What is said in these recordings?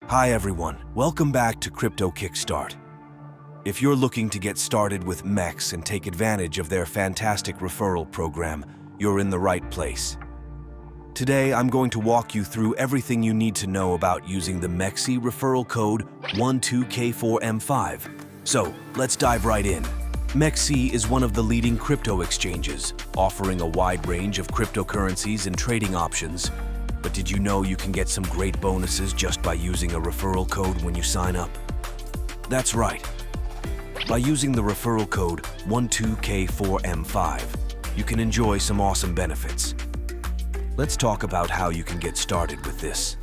Hi everyone, welcome back to Crypto Kickstart. If you're looking to get started with MEXC and take advantage of their fantastic referral program, you're in the right place. Today, I'm going to walk you through everything you need to know about using the MEXC Referral Code 12K4M5. So, let's dive right in. MEXC is one of the leading crypto exchanges, offering a wide range of cryptocurrencies and trading options. But did you know you can get some great bonuses just by using a referral code when you sign up? That's right. By using the referral code 12K4M5, you can enjoy some awesome benefits. Let's talk about how you can get started with this.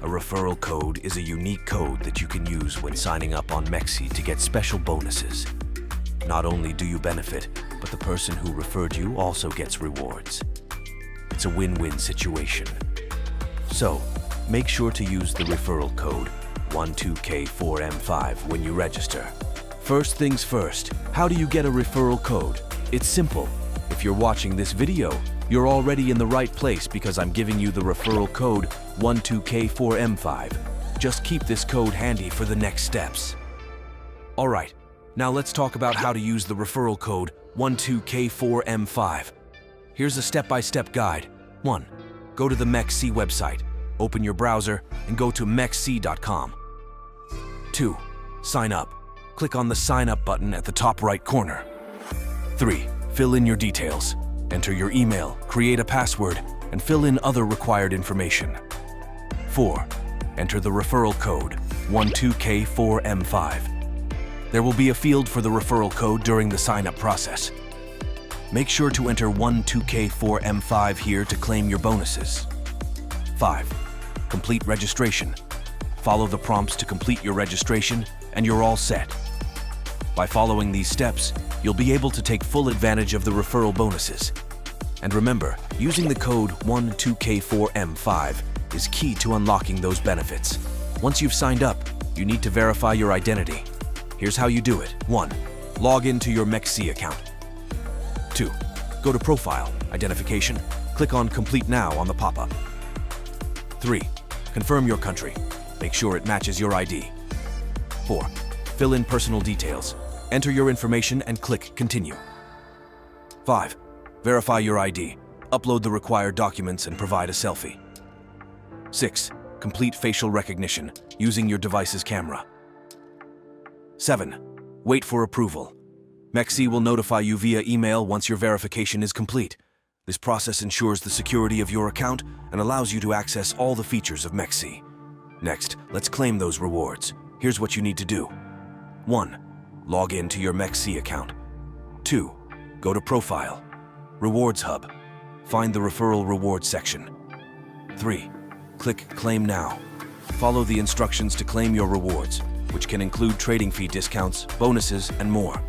A referral code is a unique code that you can use when signing up on MEXC to get special bonuses. Not only do you benefit, but the person who referred you also gets rewards. It's a win-win situation. So, make sure to use the referral code 12K4M5 when you register. First things first, how do you get a referral code? It's simple. If you're watching this video, you're already in the right place because I'm giving you the referral code 12K4M5. Just keep this code handy for the next steps. Alright, now let's talk about how to use the referral code 12K4M5. Here's a step-by-step guide. 1. Go to the MEXC website, open your browser, and go to MEXC.com. 2. Sign up. Click on the Sign Up button at the top right corner. 3. Fill in your details. Enter your email, create a password, and fill in other required information. 4. Enter the referral code 12K4M5. There will be a field for the referral code during the sign-up process. Make sure to enter 12K4M5 here to claim your bonuses. 5. Complete registration. Follow the prompts to complete your registration, and you're all set. By following these steps, you'll be able to take full advantage of the referral bonuses. And remember, using the code 12K4M5 is key to unlocking those benefits. Once you've signed up, you need to verify your identity. Here's how you do it. 1. Log into your MEXC account. 2. Go to Profile, Identification, click on Complete Now on the pop-up. 3. Confirm your country. Make sure it matches your ID. 4. Fill in personal details. Enter your information and click Continue. 5. Verify your ID. Upload the required documents and provide a selfie. 6. Complete facial recognition using your device's camera. 7. Wait for approval. MEXC will notify you via email once your verification is complete. This process ensures the security of your account and allows you to access all the features of MEXC. Next, let's claim those rewards. Here's what you need to do. 1. Log in to your MEXC account. 2. Go to Profile. Rewards Hub. Find the Referral Rewards section. 3. Click Claim Now. Follow the instructions to claim your rewards, which can include trading fee discounts, bonuses, and more.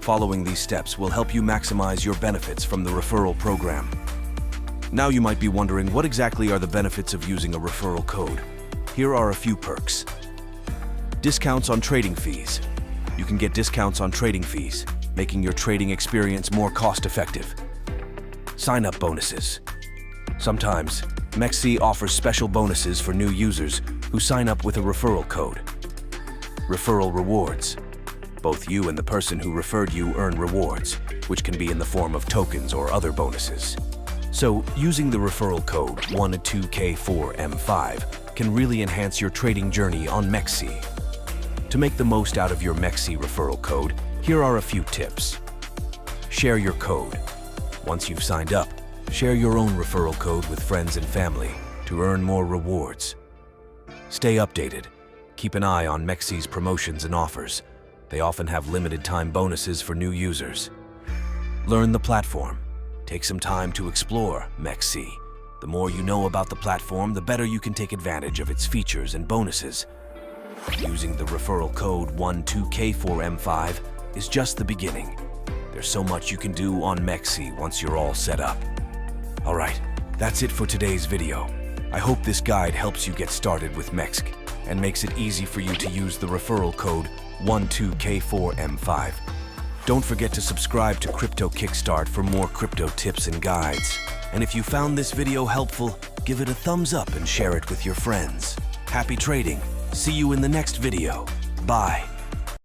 Following these steps will help you maximize your benefits from the referral program. Now you might be wondering, what exactly are the benefits of using a referral code? Here are a few perks. Discounts on trading fees. You can get discounts on trading fees, making your trading experience more cost-effective. Sign-up bonuses. Sometimes, MEXC offers special bonuses for new users who sign up with a referral code. Referral rewards. Both you and the person who referred you earn rewards, which can be in the form of tokens or other bonuses. So, using the referral code 12K4M5 can really enhance your trading journey on MEXC. To make the most out of your MEXC referral code, here are a few tips. Share your code. Once you've signed up, share your own referral code with friends and family to earn more rewards. Stay updated. Keep an eye on MEXC's promotions and offers. They often have limited-time bonuses for new users. Learn the platform. Take some time to explore MEXC. The more you know about the platform, the better you can take advantage of its features and bonuses. Using the referral code 12K4M5 is just the beginning. There's so much you can do on MEXC once you're all set up. Alright, that's it for today's video. I hope this guide helps you get started with MEXC and makes it easy for you to use the referral code 12K4M5. Don't forget to subscribe to Crypto Kickstart for more crypto tips and guides. And if you found this video helpful, give it a thumbs up and share it with your friends. Happy trading. See you in the next video. Bye.